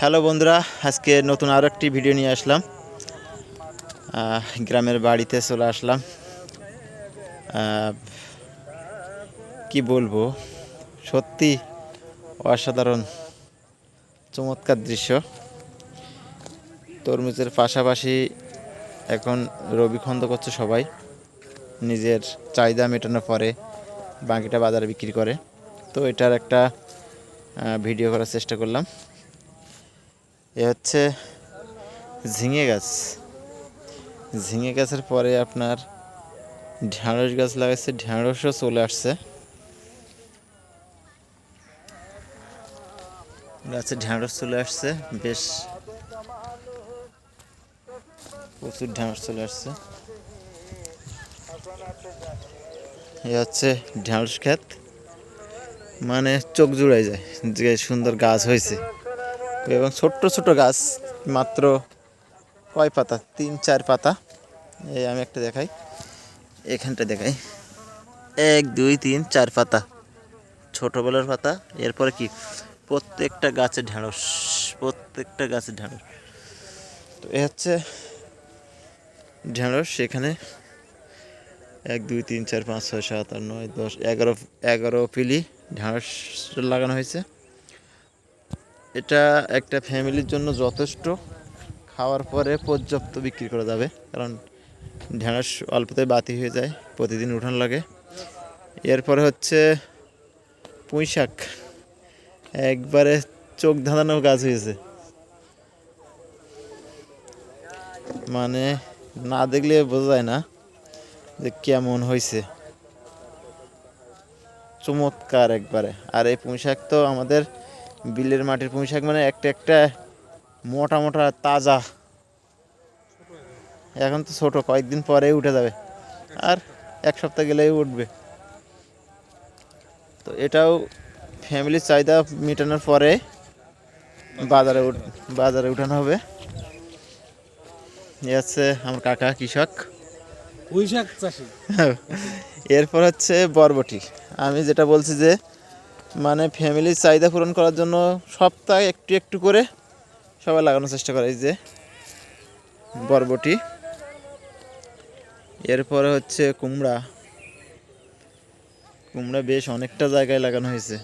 Hello বন্ধুরা, আজকে নতুন আরও একটি ভিডিও নিয়ে আসলাম। গ্রামের বাড়িতে চলে আসলাম। কি বলবো, সত্যি অসাধারণ চমৎকার দৃশ্য। তরমুজের পাশাপাশি এখন রবি খন্দ করছে সবাই, নিজের চাহিদা মেটানোর পরে বাকিটা বাজারে বিক্রি করে। তো এটার একটা ভিডিও করার চেষ্টা করলাম। এ হচ্ছে ঝিঙে গাছ। ঝিঙে গাছের পরে আপনার ঢ্যাঁড়স গাছ লাগাচ্ছে, ঢ্যাঁড়সও চলে আসছে। গাছে ঢ্যাঁড়স চলে আসছে, বেশ প্রচুর ঢ্যাঁড়স চলে আসছে। এ হচ্ছে ঢ্যাঁড়স ক্ষেত, মানে চোখ জুড়াই যায় যে সুন্দর গাছ হয়েছে। এবং ছোট্ট ছোট গাছ, মাত্র কয় পাতা, 3-4 পাতা। এই আমি একটা দেখাই, এখানটা দেখাই, 1 2 3 4 পাতা, ছোটোবেলার পাতা। এরপরে কি প্রত্যেকটা গাছে ঢ্যাঁড়স, প্রত্যেকটা গাছে ঢ্যাঁড়স। তো এ হচ্ছে ঢ্যাঁড়স। এখানে 1 2 3 4 5 6 7 8 9 10 11 পিলি ঢ্যাঁড়স লাগানো হয়েছে। এটা একটা ফ্যামিলির জন্য যথেষ্ট, খাওয়ার পরে পর্যাপ্ত বিক্রি করা যাবে, কারণ ঢ্যাঁড়স অল্পতে বাতি হয়ে যায়, প্রতিদিন উঠান লাগে। এরপরে হচ্ছে পুঁই শাক, একবারে চোখ ধাঁধানো গাছ হয়েছে, মানে না দেখলে বোঝা যায় না যে কেমন হয়েছে, চমৎকার একবারে। আর এই পুঁই শাক তো আমাদের বিলের মাটির পুঁই শাক, মানে একটা একটা মোটা মোটা তাজা। এখন তো ছোট, কয়েকদিন পরেই উঠে যাবে, আর 1 সপ্তাহ গেলেই উঠবে। তো এটাও ফ্যামিলির চাহিদা মেটানোর পরে বাজারে উঠানো হবে। এ হচ্ছে আমার কাকা কৃষক, পুঁই শাক চাষি। এরপর হচ্ছে বরবটি। আমি যেটা বলছি যে মানে ফ্যামিলির চাহিদা পূরণ করার জন্য সপ্তাহে একটু একটু করে সবাই লাগানোর চেষ্টা করে। এই যে বরবটি। এরপরে হচ্ছে কুমড়া। কুমড়া বেশ অনেকটা জায়গায় লাগানো হয়েছে।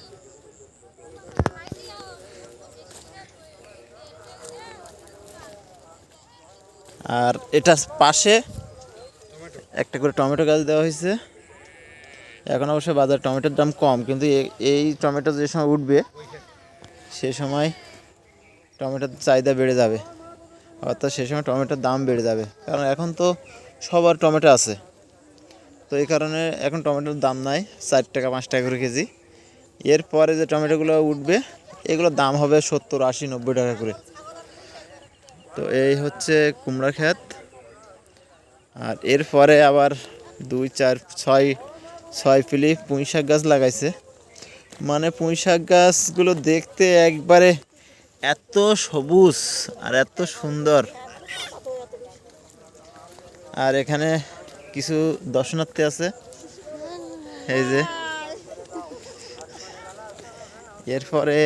আর এটা পাশে একটা করে টমেটো গাছ দেওয়া হয়েছে। এখন অবশ্য বাজার টমেটোর দাম কম, কিন্তু এই টমেটো যে সময় উঠবে সে সময় টমেটোর চাহিদা বেড়ে যাবে, অর্থাৎ সে সময় টমেটোর দাম বেড়ে যাবে, কারণ এখন তো সবার টমেটো আছে। তো এই কারণে এখন টমেটোর দাম নাই, 4 টাকা 5 টাকা করে কেজি। এরপরে যে টমেটোগুলো উঠবে এগুলোর দাম হবে 70 80 90 টাকা করে। তো এই হচ্ছে কুমড়া ক্ষেত। আর এরপরে আবার 2 4 6 পিলি পুঁই শাক গাছ লাগাইছে। মানে পুঁই শাক গাছগুলো দেখতে একবারে এত সবুজ আর এত সুন্দর। আর এখানে কিছু দর্শনার্থী আছে, এই যে। এরপরে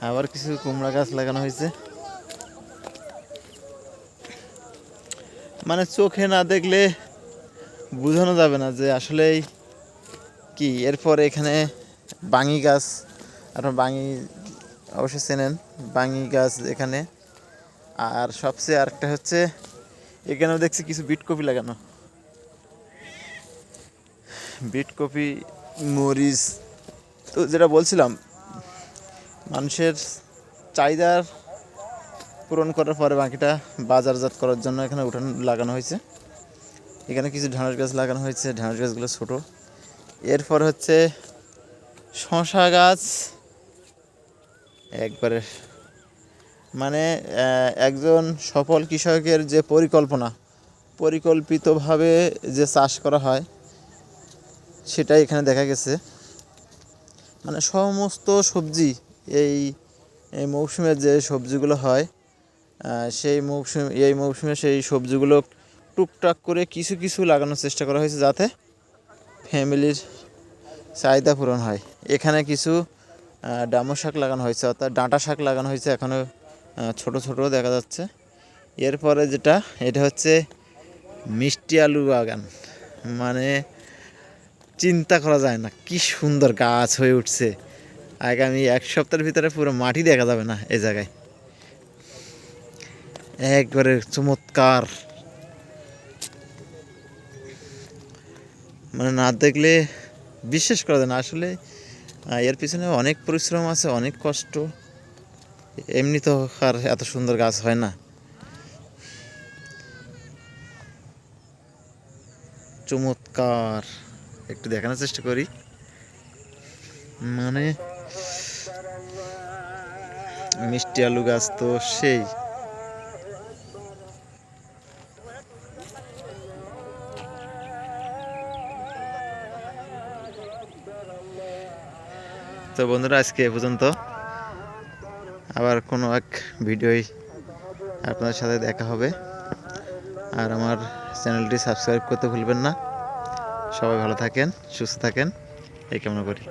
আবার কিছু কুমড়া গাছ লাগানো হয়েছে, মানে চোখে না দেখলে বোঝানো যাবে না যে আসলেই কি। এরপরে এখানে বাঙি গাছ, আপনার বাঙি অবশ্যই চেনেন, বাঙি গাছ এখানে। আর সবচেয়ে আরেকটা হচ্ছে এখানেও দেখছি কিছু বিটকপি লাগানো, বিটকপি, মরিচ। তো যেটা বলছিলাম, মানুষের চাহিদার পূরণ করার পরে বাকিটা বাজারজাত করার জন্য এখানে উঠান লাগানো হয়েছে। এখানে কিছু ঢ্যাঁড়স গাছ লাগানো হয়েছে, ঢ্যাঁড়স গাছগুলো ছোট। এরপর হচ্ছে শশা গাছ, একবারে মানে একজন সফল কৃষকের যে পরিকল্পিতভাবে যে চাষ করা হয় সেটাই এখানে দেখা গেছে। মানে সমস্ত সবজি এই মৌসুমে যে সবজিগুলো হয়, এই মৌসুমে সেই সবজিগুলো টুকটাক করে কিছু কিছু লাগানোর চেষ্টা করা হয়েছে, যাতে ফ্যামিলির চাহিদা পূরণ হয়। এখানে কিছু ডামো শাক লাগানো হয়েছে, অর্থাৎ ডাঁটা শাক লাগানো হয়েছে, এখনও ছোট ছোট দেখা যাচ্ছে। এরপরে যেটা, এটা হচ্ছে মিষ্টি আলু বাগান। মানে চিন্তা করা যায় না কি সুন্দর গাছ হয়ে উঠছে। আগামী 1 সপ্তাহের ভিতরে পুরো মাটি দেখা যাবে না এই জায়গায়, একবারে চমৎকার। মানে না দেখলে বিশ্বাস করা যায় না আসলে। এর পিছনে অনেক পরিশ্রম আছে, অনেক কষ্ট। এমনি তো আর এত সুন্দর গাছ হয় না। চমৎকার, একটু দেখানোর চেষ্টা করি। মানে মিষ্টি আলু গাছ তো সেই। তো বন্ধুরা, আজকে এ পর্যন্ত। আবার কোনো এক ভিডিওয় আপনাদের সাথে দেখা হবে। আর আমার চ্যানেলটি সাবস্ক্রাইব করতে ভুলবেন না। সবাই ভালো থাকেন, সুস্থ থাকেন, এই কামনা করি।